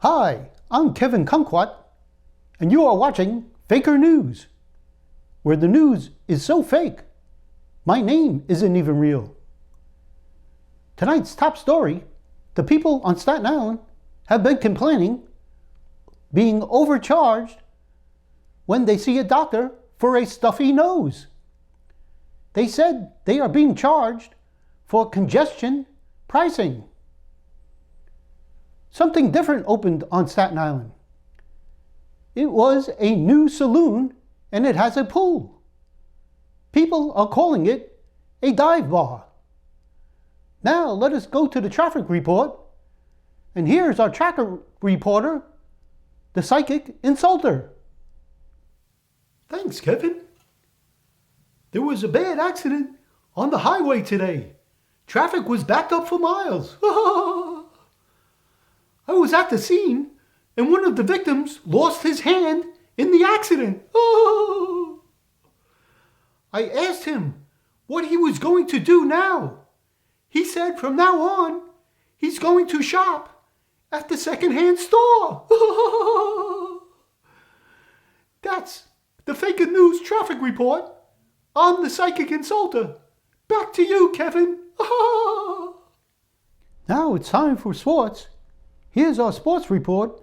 Hi, I'm Kevin Kumquat, and you are watching Faker News, where the news is so fake, my name isn't even real. Tonight's top story, the people on Staten Island have been complaining being overcharged when they see a doctor for a stuffy nose. They said they are being charged for congestion pricing. Something different opened on Staten Island. It was a new saloon and it has a pool. People are calling it a dive bar. Now let us go to the traffic report, and here's our tracker reporter, the psychic insulter. Thanks, Kevin. There was a bad accident on the highway today. Traffic was backed up for miles. I was at the scene, and one of the victims lost his hand in the accident. I asked him what he was going to do now. He said from now on, he's going to shop at the secondhand store. That's the Fake News traffic report. I'm the psychic insulter. Back to you, Kevin. Now it's time for sports. Here's our sports report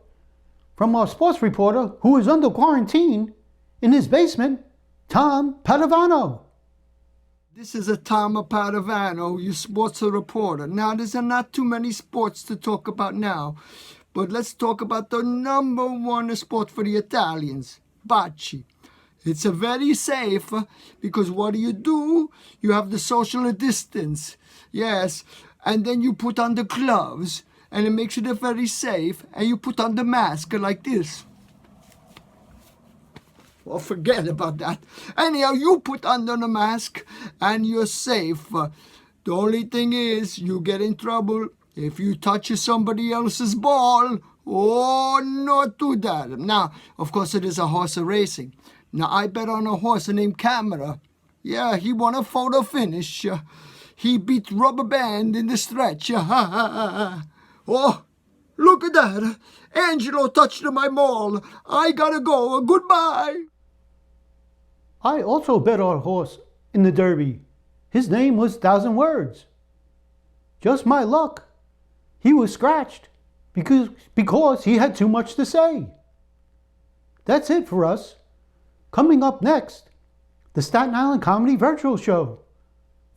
from our sports reporter who is under quarantine in his basement, Tom Padovano. This is a Tom Padovano, your sports reporter. Now, there's not too many sports to talk about now, but let's talk about the number one sport for the Italians, bocce. It's a very safe because what do? You have the social distance, yes, and then you put on the gloves, and it makes it very safe, and you put on the mask like this. Well, forget about that. Anyhow, you put on the mask and you're safe. The only thing is, you get in trouble if you touch somebody else's ball. Oh, not do that. Now, of course, it is a horse racing. Now, I bet on a horse named Camacho. Yeah, he won a photo finish. He beat Rubber Band in the stretch. Oh, look at that. Angelo touched my ball. I gotta go. Goodbye. I also bet our horse in the Derby. His name was 1,000 Words. Just my luck. He was scratched because he had too much to say. That's it for us. Coming up next, the Staten Island Comedy Virtual Show.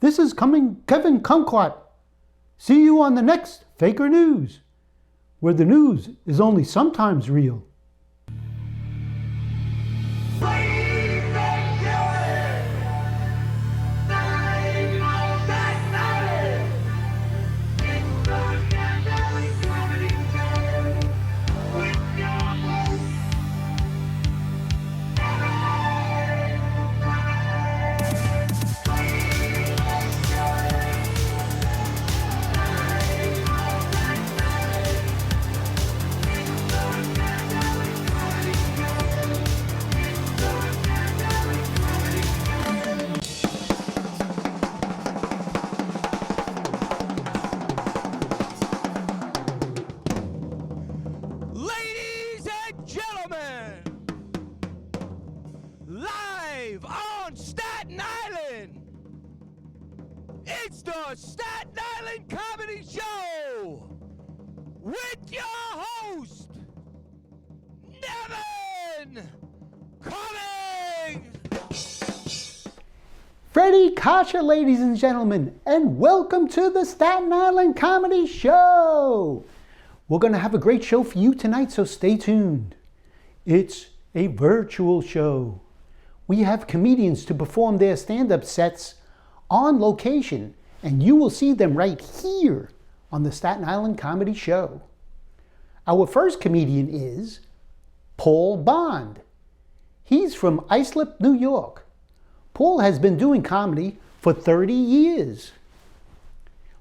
This is Kevin Kumquat. See you on the next Faker News, where the news is only sometimes real. Live on Staten Island, it's the Staten Island Comedy Show with your host, Nevin Cummings. Fred Coscia, ladies and gentlemen, and welcome to the Staten Island Comedy Show. We're going to have a great show for you tonight, so stay tuned. It's a virtual show. We have comedians to perform their stand-up sets on location, and you will see them right here on the Staten Island Comedy Show. Our first comedian is Paul Bond. He's from Islip, New York. Paul has been doing comedy for 30 years.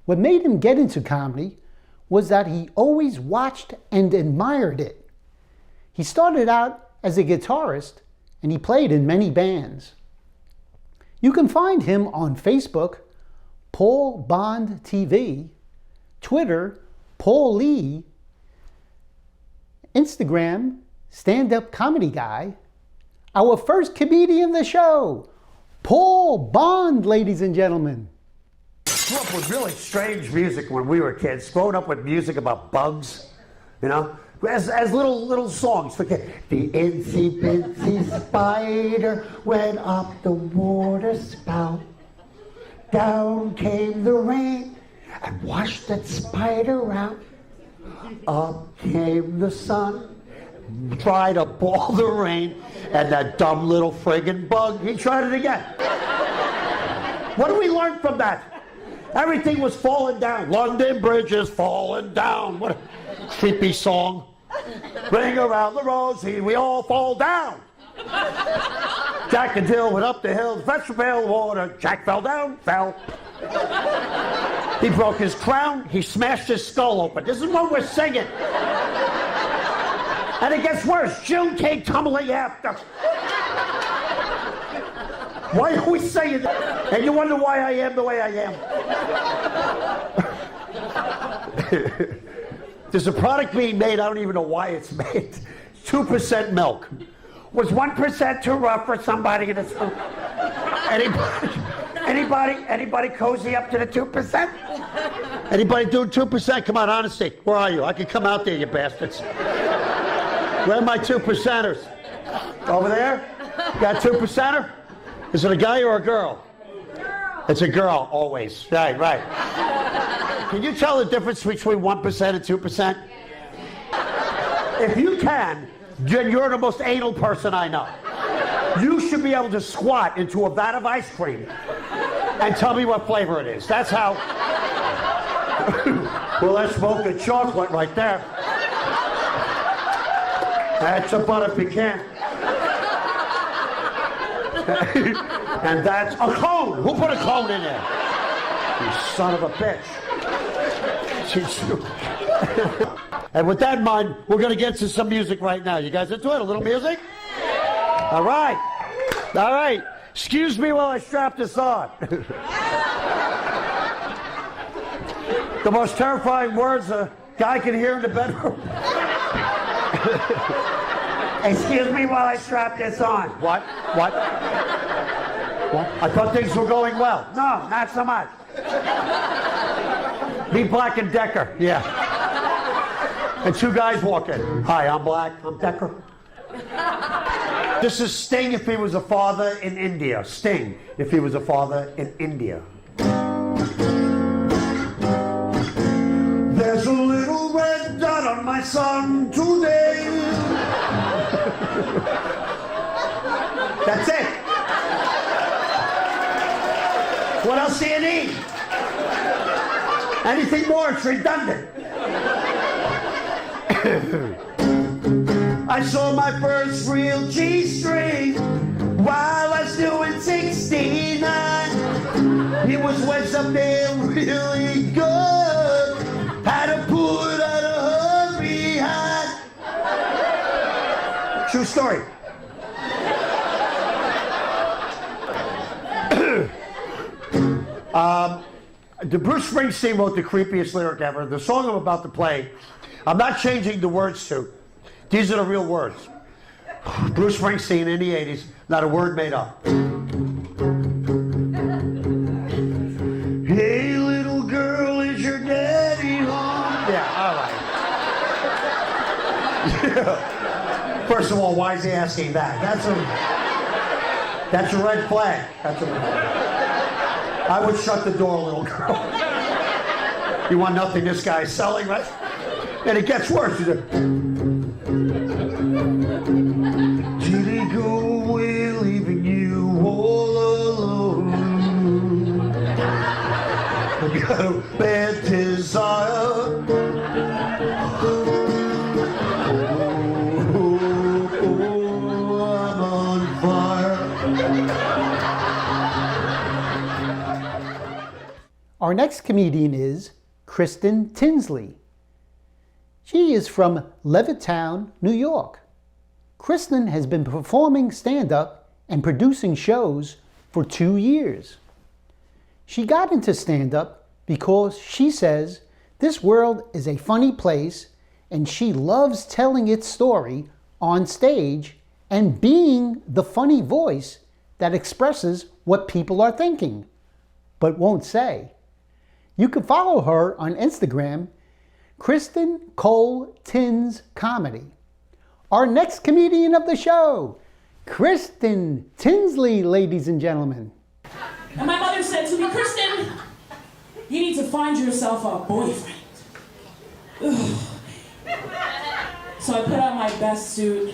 What made him get into comedy was that he always watched and admired it. He started out as a guitarist, and he played in many bands. You can find him on Facebook, Paul Bond TV, Twitter, Paul Lee, Instagram stand-up comedy guy, our first comedian of the show, Paul Bond, ladies and gentlemen. Grew up with really strange music when we were kids. Growing up with music about bugs, you know, as little songs. Forget the itsy bitsy spider went up the water spout. Down came the rain and washed that spider out. Up came the sun, tried to ball the rain, and that dumb little friggin' bug, he tried it again. What do we learn from that? Everything was falling down. London Bridge is falling down. What a creepy song. Ring around the rosy, we all fall down. Jack and Jill went up the hill, fetched a pail of water. Jack fell down, fell. He broke his crown, he smashed his skull open. This is what we're singing. And it gets worse. Jill came tumbling after. Why are we saying that? And you wonder why I am the way I am. There's a product being made, I don't even know why it's made. 2% milk. Was 1% too rough for somebody in this room? Anybody cozy up to the 2%? Anybody doing 2%? Come on, honesty. Where are you? I can come out there, you bastards. Where are my 2%ers? Over there? Got 2%er? Is it a guy or a girl? Girl. It's a girl, always. Right. Can you tell the difference between 1% and 2%? If you can, then you're the most anal person I know. You should be able to squat into a vat of ice cream and tell me what flavor it is. That's how. Well, that's smoking chocolate right there. That's a butter pecan. And that's a cone. Who put a cone in there? You son of a bitch. And with that in mind, we're going to get to some music right now. You guys into it? A little music? All right. Excuse me while I strap this on. The most terrifying words a guy can hear in the bedroom. Excuse me while I strap this on. What? I thought things were going well. No, not so much. Me, Black, and Decker. Yeah. And two guys walk in. Hi, I'm Black. I'm Decker. This is Sting if he was a father in India. Sting if he was a father in India. There's a little red dot on my son today. That's it. What else do you need? Anything more, it's redundant. I saw my first real G-string while I was doing 69. He was wedged up there really good. Had to put out a hook behind. True story. The Bruce Springsteen wrote the creepiest lyric ever. The song I'm about to play, I'm not changing the words to. These are the real words. Bruce Springsteen in the 80s, not a word made up. Hey, little girl, is your daddy home? Yeah, all right. Yeah. First of all, why is he asking that? That's a red flag. I would shut the door, little girl. You want nothing this guy's selling, right? And it gets worse. Did he go away leaving you all alone? I got a bad desire. I'm on fire. Our next comedian is Kristen Tinsley. She is from Levittown, New York. Kristen has been performing stand-up and producing shows for 2 years. She got into stand-up because she says this world is a funny place and she loves telling its story on stage and being the funny voice that expresses what people are thinking, but won't say. You can follow her on Instagram, Kristen Tins Comedy. Our next comedian of the show, Kristen Tinsley, ladies and gentlemen. And my mother said to me, Kristen, you need to find yourself a boyfriend. Ugh. So I put on my best suit,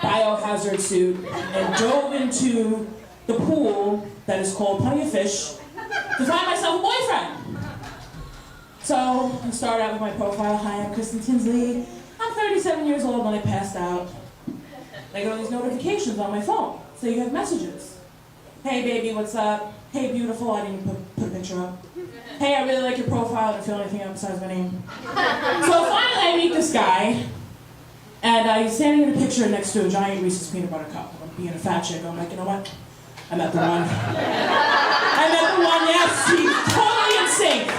biohazard suit, and dove into the pool that is called Plenty of Fish to find myself a boyfriend. So I started out with my profile. Hi, I'm Kristen Tinsley. I'm 37 years old when I passed out. I get all these notifications on my phone. So you have messages. Hey baby, what's up? Hey beautiful, I didn't even put a picture up. Hey, I really like your profile, I don't feel anything up besides my name. So finally I meet this guy, and he's standing in a picture next to a giant Reese's peanut butter cup. I'm being a fat chick, I'm like, you know what? I met the one. I met the one, yes, he's totally in sync.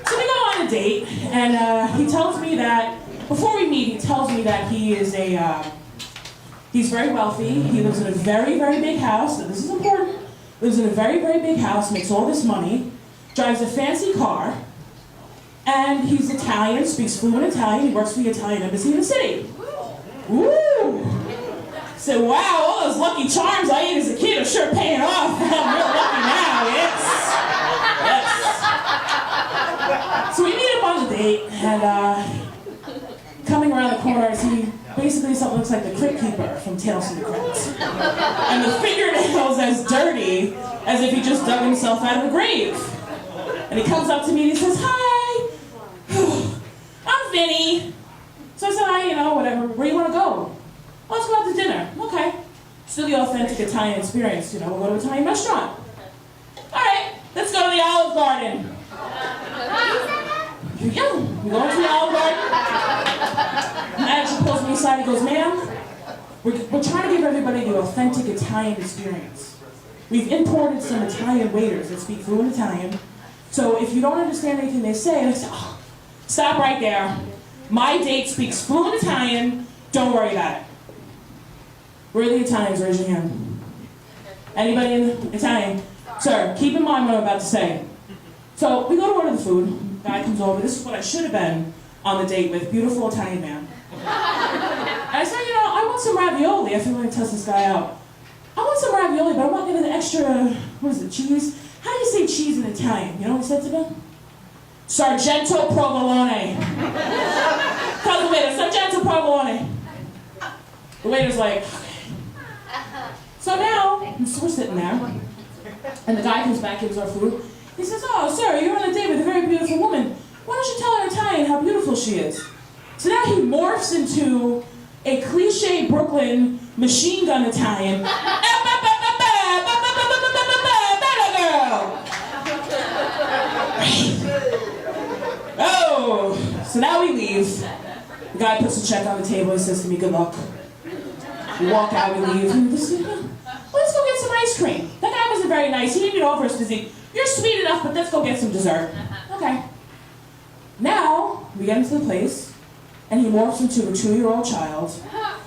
So we go on a date, and he tells me that, before we meet, he tells me that he is he's very wealthy. He lives in a very, very big house. This is important. Lives in a very, very big house, makes all this money, drives a fancy car, and he's Italian, speaks fluent Italian. He works for the Italian embassy in the city. Woo! So wow, all those lucky charms I ate as a kid are sure paying off. I'm real lucky now, yes. Yes. So we meet up on the date, and coming around the corner, he basically something looks like the Crypt Keeper from Tales from the Crypt. And the fingernails as dirty as if he just dug himself out of a grave. And he comes up to me and he says, hi, I'm Vinny. So I said, hi, you know, whatever, where you want to go? Oh, let's go out to dinner. Okay. Still the authentic Italian experience, you know, we'll go to an Italian restaurant. All right, let's go to the Olive Garden. Yeah, we go into the Olive Garden. The manager pulls me aside and goes, ma'am, we're trying to give everybody the authentic Italian experience. We've imported some Italian waiters that speak fluent Italian. So if you don't understand anything they say, oh, stop right there. My date speaks fluent Italian. Don't worry about it. Where are the Italians? Raise your hand. Anybody in Italian? Sir, keep in mind what I'm about to say. So we go to order the food. Guy comes over. This is what I should have been on the date with. Beautiful Italian man. And I said, you know, I want some ravioli. I feel like I test this guy out. I want some ravioli, but I want an extra, what is it, cheese? How do you say cheese in Italian? You know what he said to me? Sargento provolone. Tell the waiter, Sargento provolone. The waiter's like, okay. So now, we're sitting there, and the guy comes back, gives our food. He says, oh, sir, you're on a date with a very beautiful woman. Why don't you tell her in Italian how beautiful she is? So now he morphs into a cliche Brooklyn machine gun Italian. Oh, so now we leave. The guy puts a check on the table and says to me, good luck. We walk out, we leave. Let's go get some ice cream. That guy wasn't very nice. He didn't even offer us physique. You're sweet enough, but let's go get some dessert. Okay. Now, we get into the place, and he morphs into a 2-year-old child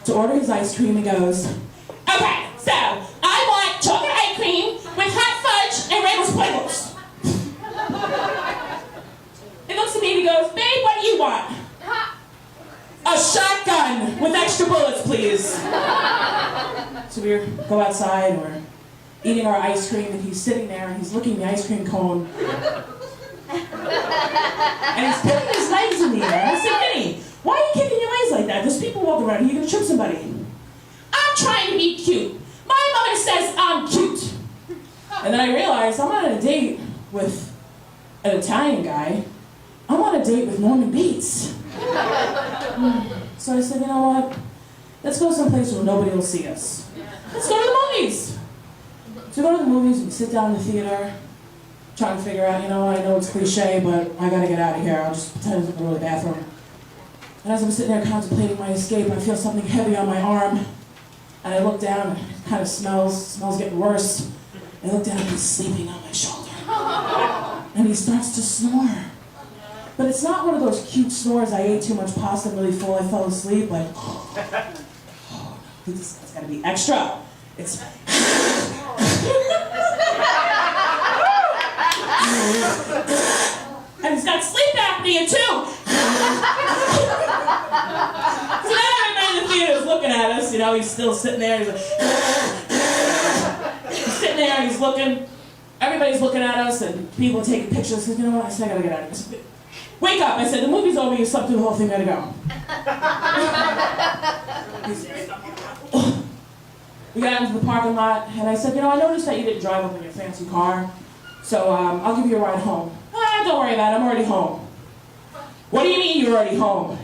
to order his ice cream and goes, okay, so I want chocolate ice cream with hot fudge and rainbow sprinkles. He looks at me and he goes, babe, what do you want? A shotgun with extra bullets, please. So we go outside, we're eating our ice cream, and he's sitting there and he's looking at the ice cream cone. And he's putting his legs in the air. I said, Vinny, why are you kicking your legs like that? There's people walking around here, you're gonna trip somebody. I'm trying to be cute. My mother says I'm cute. And then I realized I'm not on a date with an Italian guy. I'm on a date with Norman Bates. So I said, you know what? Let's go someplace where nobody will see us. Let's go to the movies. So we go to the movies, we sit down in the theater, trying to figure out, you know, I know it's cliche, but I gotta get out of here. I'll just pretend to go to the bathroom. And as I'm sitting there contemplating my escape, I feel something heavy on my arm. And I look down, and it kind of smells getting worse. And I look down, and he's sleeping on my shoulder. And he starts to snore. But it's not one of those cute snores, I ate too much pasta, I'm really full, I fell asleep, like, it's gotta be extra. It's... And he's got sleep apnea too. So then everybody in the theater is looking at us, you know, he's still sitting there, he's like, he's sitting there and he's looking, everybody's looking at us and people are taking pictures. I said, you know what, I said I gotta get out of this. Wake up, I said, the movie's over, you slept through the whole thing, gotta go. We got out into the parking lot and I said, you know, I noticed that you didn't drive up in your fancy car, so I'll give you a ride home. Don't worry about it, I'm already home. What do you mean you're already home?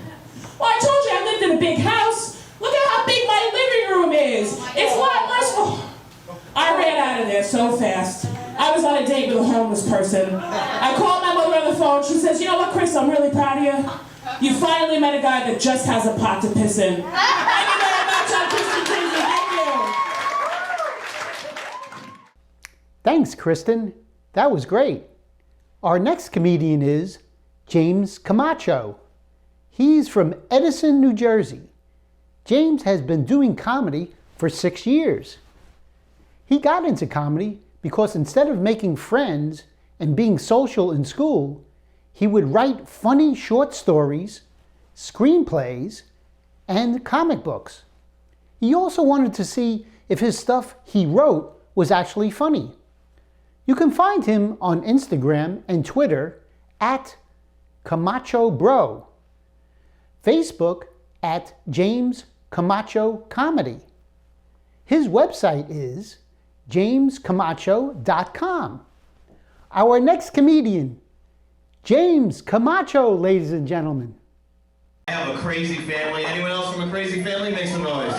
Well, I told you I lived in a big house. Look at how big my living room is. It's a lot less. Oh. I ran out of there so fast. I was on a date with a homeless person. I called my mother on the phone. She says, you know what, Chris, I'm really proud of you. You finally met a guy that just has a pot to piss in. Thank you very much. I'm Kristen Tinsley. Thank you. Thanks, Kristen. That was great. Our next comedian is James Camacho. He's from Edison, New Jersey. James has been doing comedy for 6 years. He got into comedy because instead of making friends and being social in school, he would write funny short stories, screenplays, and comic books. He also wanted to see if his stuff he wrote was actually funny. You can find him on Instagram and Twitter at Camacho Bro, Facebook at James Camacho Comedy. His website is jamescamacho.com. Our next comedian, James Camacho, ladies and gentlemen. I have a crazy family. Anyone else from a crazy family? Make some noise.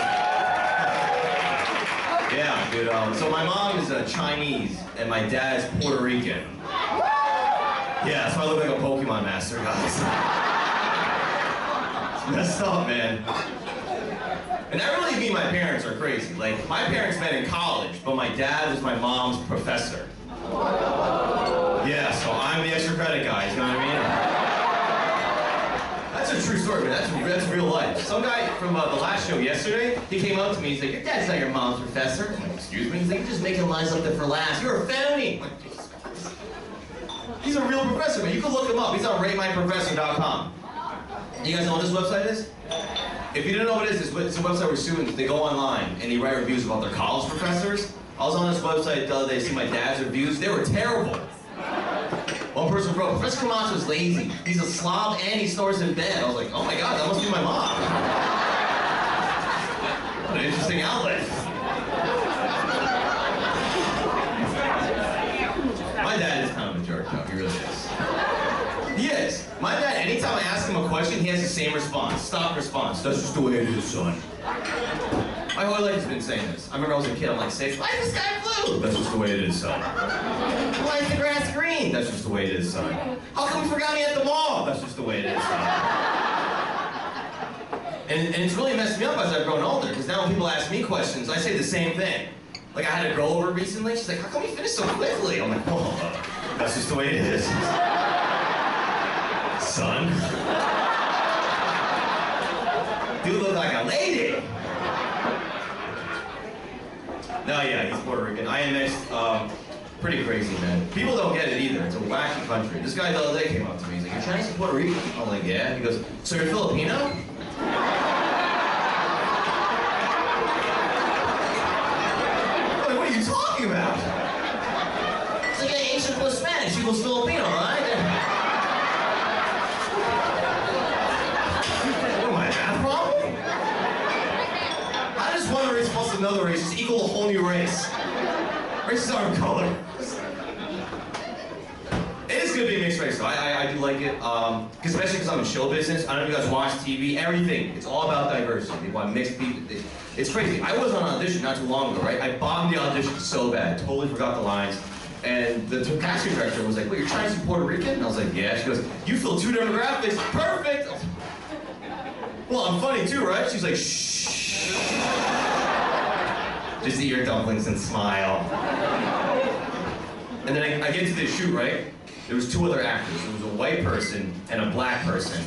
Yeah, dude. So my mom is Chinese and my dad's Puerto Rican. Yeah, so I look like a Pokemon master, guys. It's messed up, man. And I really mean my parents are crazy. Like, my parents met in college, but my dad was my mom's professor. Yeah, so I'm the extra credit guy, you know what I mean? That's a true story, man. That's real life. Some guy from the last show yesterday, he came up to me, he's like, your dad's not your mom's professor. I'm like, excuse me? He's like, you're just making lines up there for laughs. You're a phony. I'm like, Jesus Christ. He's a real professor, man. You can look him up. He's on ratemyprofessor.com. You guys know what this website is? If you don't know what it is, it's a website where students, they go online and they write reviews about their college professors. I was on this website the other day to see my dad's reviews. They were terrible. One person wrote, Fred Coscia is lazy. He's a slob and he snores in bed. I was like, oh my God, that must be my mom. What an interesting outlet. My dad is kind of a jerk, though. He really is. He is. My dad, anytime I ask him a question, he has the same response. Stock response. That's just the way it is, son. My whole life has been saying this. I remember I was a kid, I'm like 6. Why is the sky blue? That's just the way it is, son. Why is the grass green? That's just the way it is, son. How come you forgot me at the mall? That's just the way it is, son. And it's really messed me up as I've grown older, because now when people ask me questions, I say the same thing. Like, I had a girl over recently, she's like, how come you finished so quickly? I'm like, oh, that's just the way it is. Son. Dude look like a lady. No, yeah, he's Puerto Rican. IMX, pretty crazy, man. People don't get it either. It's a wacky country. This guy the other day came up to me. He's like, you're Chinese and Puerto Rican? I'm like, yeah. He goes, so you're Filipino? I'm like, what are you talking about? It's like Asian plus Spanish equals Filipino, right? What am I, a math problem? How does one race plus another race just equal a whole new race? Races aren't color. It is good being mixed race, though. I do like it, especially because I'm in show business. I don't know if you guys watch TV, everything. It's all about diversity. They want mixed people. It's crazy. I was on an audition not too long ago, right? I bombed the audition so bad, totally forgot the lines. And the casting director was like, wait, you're Chinese and Puerto Rican? And I was like, yeah. She goes, you fill 2 demographics, perfect! Well, I'm funny too, right? She's like, shh. Just eat your dumplings and smile. And then I get to this shoot, right? there was two other actors. There was a white person and a black person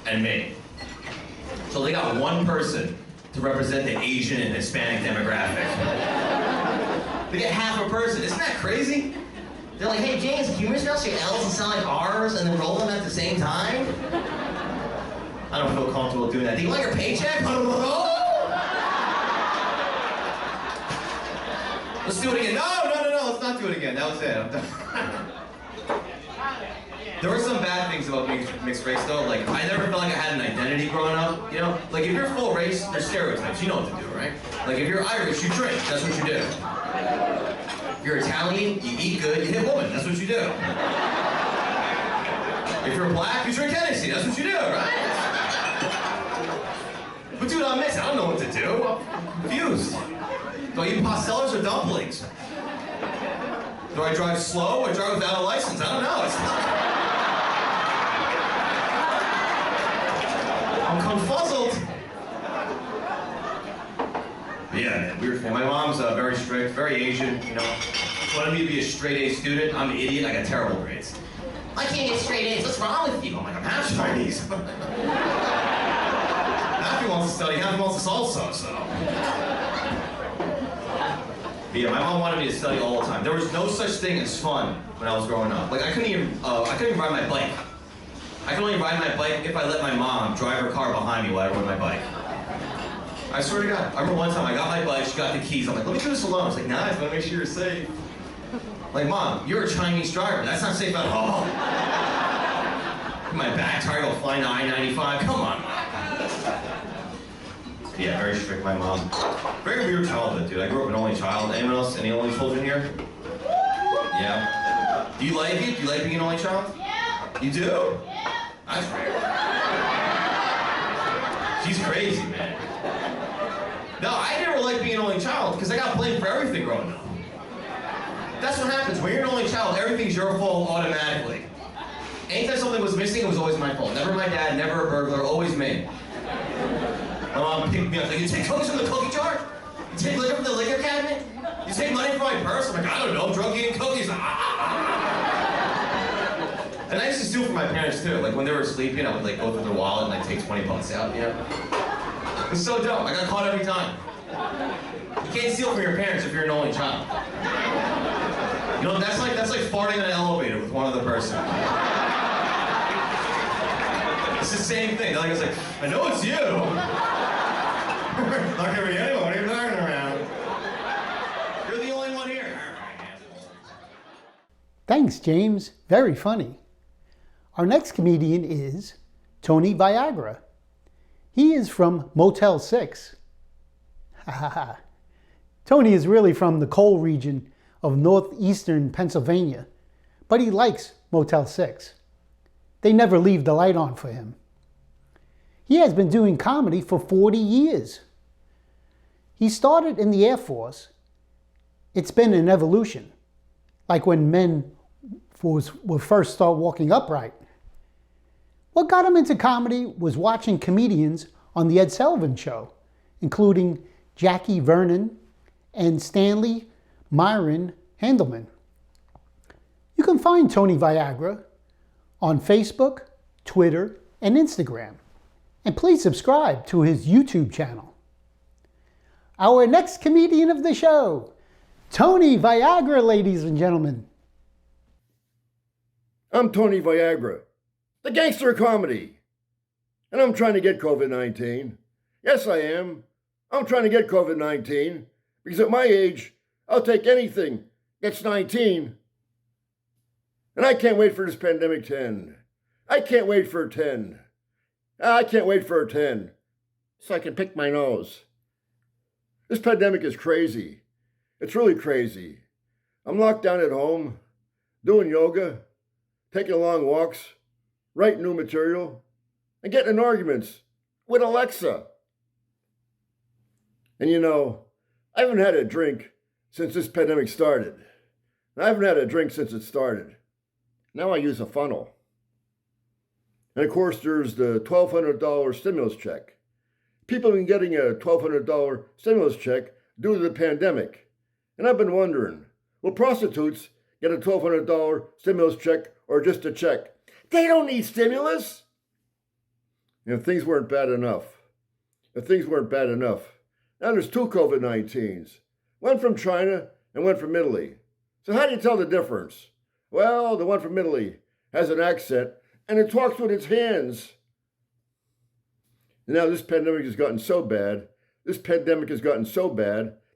and me. So they got one person to represent the Asian and Hispanic demographic. They get half a person. Isn't that crazy? They're like, hey, James, can you mispronounce your L's and sound like R's and then roll them at the same time? I don't feel comfortable doing that. Do you want your paycheck? Let's do it again. No, let's not do it again. That was it. I'm done. There were some bad things about being mixed race though. Like, I never felt like I had an identity growing up. You know, like if you're full race, there's stereotypes. You know what to do, right? Like if you're Irish, you drink. That's what you do. If you're Italian, you eat good, you hit women. That's what you do. If you're black, you drink Hennessy. That's what you do, right? But dude, I'm mixed. I don't know what to do. I'm confused. Do I eat pastellas or dumplings? Do I drive slow or drive without a license? I don't know. I'm confuzzled. But yeah, man, weird thing. My mom's very strict, very Asian, you know. Wanted me to be a straight A student. I'm an idiot. I got terrible grades. I can't get straight A's. What's wrong with you? I'm like, I'm half Chinese. Half he wants to study, half he wants to salsa, so. But yeah, my mom wanted me to study all the time. There was no such thing as fun when I was growing up. Like I couldn't even ride my bike. I could only ride my bike if I let my mom drive her car behind me while I rode my bike. I swear to God. I remember one time I got my bike, she got the keys. I'm like, let me do this alone. I was like, nah, I just want to make sure you're safe. Like, Mom, you're a Chinese driver. That's not safe at all. My back tire go flying to I-95. Come on, Mom. Yeah, very strict, my mom. Very weird childhood, dude. I grew up an only child. Anyone else? Any only children here? Yeah. Do you like it? Do you like being an only child? Yeah. You do? Yeah. That's rare. She's crazy, man. No, I never liked being an only child because I got blamed for everything growing up. That's what happens. When you're an only child, everything's your fault automatically. Anytime something was missing, it was always my fault. Never my dad, never a burglar, always me. My mom picked me up, like, you take cookies from the cookie jar? You take liquor from the liquor cabinet? You take money from my purse? I'm like, I don't know, drug eating cookies. And I used to steal from my parents too. Like when they were sleeping, I would like go through their wallet and like take 20 bucks out, you know? It's so dumb. I got caught every time. You can't steal from your parents if you're an only child. You know, that's like farting in an elevator with one other person. It's the same thing. Like it's like, I know it's you. Not gonna be anyone. What are you talking around? You're the only one here. Thanks, James. Very funny. Our next comedian is Tony Viagra. He is from Motel 6. Ha ha ha. Tony is really from the coal region of northeastern Pennsylvania, but he likes Motel 6. They never leave the light on for him. He has been doing comedy for 40 years. He started in the Air Force. It's been an evolution, like when men would first start walking upright. What got him into comedy was watching comedians on The Ed Sullivan Show, including Jackie Vernon and Stanley Myron Handelman. You can find Tony Viagra on Facebook, Twitter, and Instagram. And please subscribe to his YouTube channel. Our next comedian of the show, Tony Viagra, ladies and gentlemen. I'm Tony Viagra, the gangster of comedy. And I'm trying to get COVID-19. Yes, I am. I'm trying to get COVID-19 because at my age, I'll take anything that's 19. And I can't wait for this pandemic to end. I can't wait for it to end. I can't wait for it to end so I can pick my nose. This pandemic is crazy. It's really crazy. I'm locked down at home, doing yoga, taking long walks, writing new material, and getting in arguments with Alexa. And you know, I haven't had a drink since this pandemic started. And I haven't had a drink since it started. Now I use a funnel. And of course, there's the $1,200 stimulus check. People have been getting a $1,200 stimulus check due to the pandemic. And I've been wondering, will prostitutes get a $1,200 stimulus check or just a check. They don't need stimulus. And if things weren't bad enough, now there's two COVID-19s, one from China and one from Italy. So how do you tell the difference? Well, the one from Italy has an accent and it talks with its hands. And now this pandemic has gotten so bad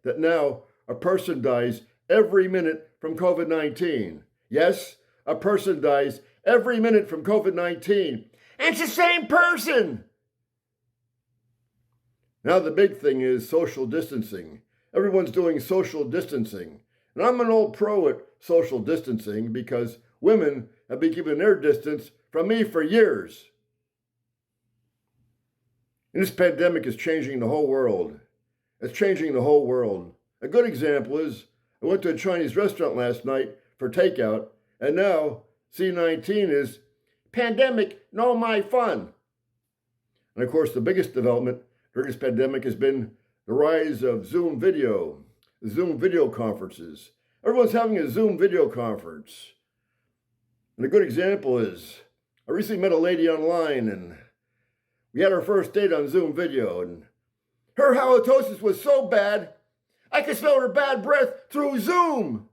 that now a person dies every minute from COVID-19. Yes, a person dies every minute from COVID-19. And it's the same person. Now the big thing is social distancing. Everyone's doing social distancing. And I'm an old pro at social distancing because women have been keeping their distance from me for years. And this pandemic is changing the whole world. It's changing the whole world. A good example is I went to a Chinese restaurant last night for takeout, and now C19 is pandemic, no my fun. And of course, the biggest development during this pandemic has been the rise of Zoom video conferences. Everyone's having a Zoom video conference. And a good example is I recently met a lady online and we had our first date on Zoom video, and her halitosis was so bad, I could smell her bad breath through Zoom.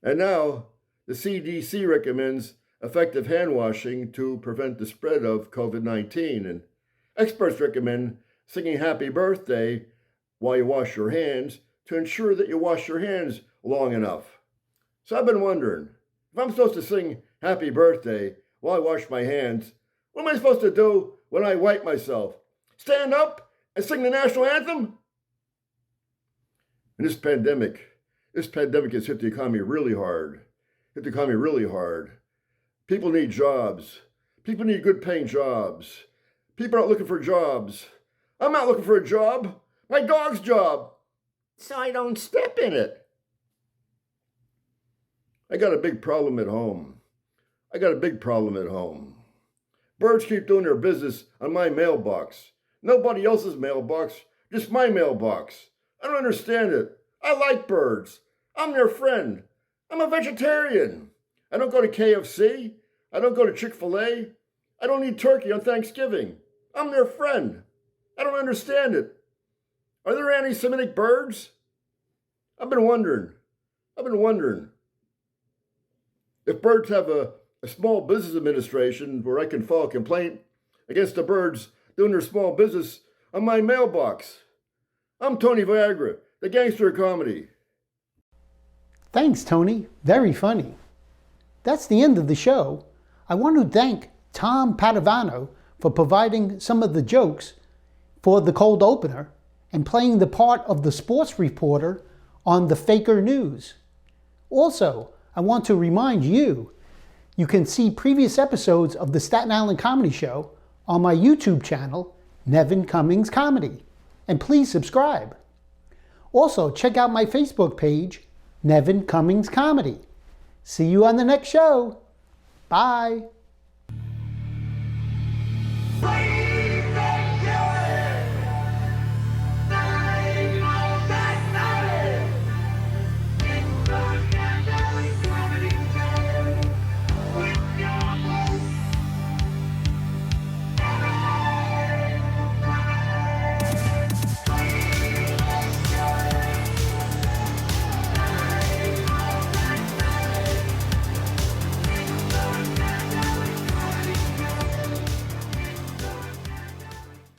And now the CDC recommends effective hand washing to prevent the spread of COVID-19. And experts recommend singing happy birthday while you wash your hands to ensure that you wash your hands long enough. So I've been wondering, if I'm supposed to sing happy birthday while I wash my hands, what am I supposed to do when I wipe myself? Stand up and sing the national anthem? And this pandemic has hit the economy really hard. People need jobs. People need good paying jobs. People aren't looking for jobs. I'm not looking for a job. My dog's job. So I don't step in it. I got a big problem at home. Birds keep doing their business on my mailbox. Nobody else's mailbox, just my mailbox. I don't understand it. I like birds. I'm their friend. I'm a vegetarian. I don't go to KFC. I don't go to Chick-fil-A. I don't eat turkey on Thanksgiving. I'm their friend. I don't understand it. Are there anti-Semitic birds? I've been wondering. If birds have a small business administration where I can file a complaint against the birds doing their small business on my mailbox. I'm Tony Viagra, the gangster of comedy. Thanks, Tony. Very funny. That's the end of the show. I want to thank Tom Padovano for providing some of the jokes for the cold opener and playing the part of the sports reporter on the Faker News. Also, I want to remind you, you can see previous episodes of the Staten Island Comedy Show on my YouTube channel, Nevin Cummings Comedy, and please subscribe. Also, check out my Facebook page, Nevin Cummings Comedy. See you on the next show. Bye.